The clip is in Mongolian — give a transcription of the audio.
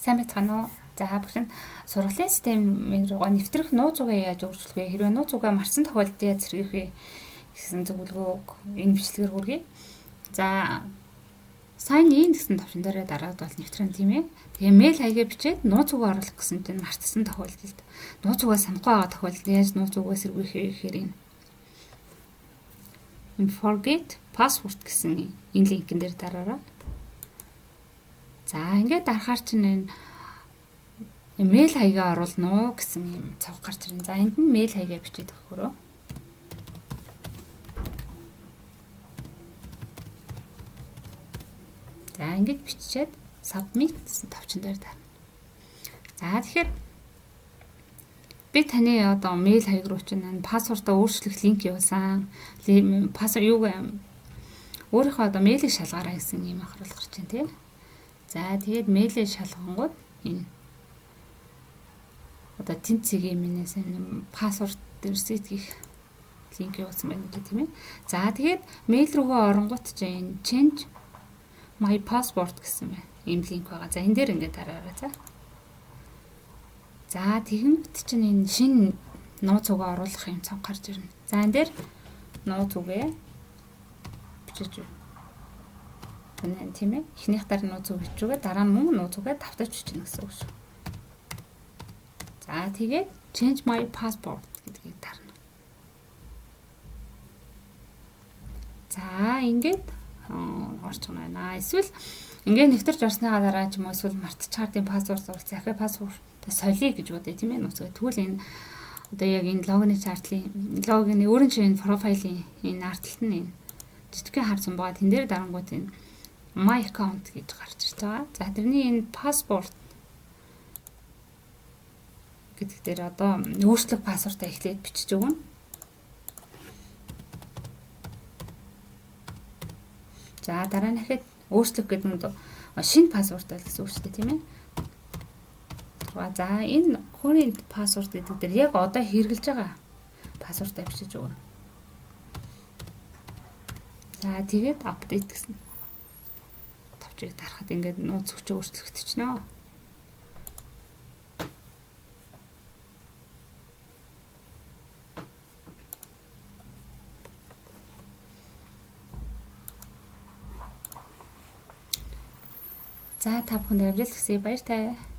Сайн байцгаана уу? За бүгд сургуулийн системээр руугаа нэвтрэх нууц угаа яаж өөрчлөх вэ? Хэрвээ нууц угаа марсан тохиолдолд яаж сэргийлэх вэ гэсэн зөвлөгөөг энэ бичлэгээр хүргэе. За сайн ийн гэсэн товчон дээр дараад бол нэвтрэн тийм ээ. Тэгээ мэйл хаягаа бичээд нууц угаа оруулах гэсэн чинь мартсан тохиолдолд нууц угаа санахгүй байгаа тохиолдолд яаж нууц угаа сэргийлэх вэ гэхээр энэ forget password гэсэн энэ линкэн дээр дараарай. За ингээд дарахаар чинь энэ мэйл хаягаа оруулна уу гэсэн юм цав гарч ирнэ. За энд нь мэйл хаягаа бичээд өгөхөрөө. За ингээд биччихээд submit гэсэн товчон дээр дарна. За тэгэхээр би таны одоо мэйл хаяг руу чинь пассвордоо өөрчлөх линк явуулсан. Пассворд юу гэм өөрийнхөө одоо мэйлийг шалгаарай гэсэн юм ахруулга гарч байна тийм. За тэгээд мэйлээ шалгангууд энэ одоо тэнц цэгийн минээс энэ пассворд reset гэх линк явуулсан байна гэх тийм ээ. За тэгээд мэйл рүүгээ оронгууд чинь change my password гэсэн юм линк байгаа. За энэ дээр ингээд дараарай за. За тэгэнгүүт чинь энэ шинэ нууц угаа оруулах юм цав гарч ирнэ. За энэ дээр нууц үгээ бичиж тийм ээ. Эхнийх дараа нууц үг бичвэгээ дараа нь мөн нууц үгээ давтаж бичнэ гэсэн үг шүү. За тэгээд change my passport гэдгийг дарна. За ингээд орчих байна. Эсвэл ингээд нэвтэрч орсныхаа дараа ч юм уу эсвэл мартчихаар тийм пассворд зурвал захиа пассворд солиё гэж бодъё тийм ээ нууцгаа. Тэгвэл энэ одоо яг энэ логины чартлын логины өөрийн чинь профилийн энэ артталт нь энэ жижигхэн харсан байгаа. Тэн дээр дарангуут энэ my account гэж гарч ирж байгаа. За тэрний энэ passport гэдэг дээр одоо өөрчлөх пассвортаа эхлээд бичиж өгнө. За дараа нь дахиад өөрчлөх гэдэг нь шинэ пассворд байл гэсэн үг шүү дээ тийм ээ. За энэ current password гэдэг дээр яг одоо хэрэгжилж байгаа пассвортаа бичиж өгнө. За тэгээд update гэсэн товчийг дарахад ингээд нууц хүчээ өөрчлөгдөж байна. За та бүхэнд амжилт хүсье. Баяр таа.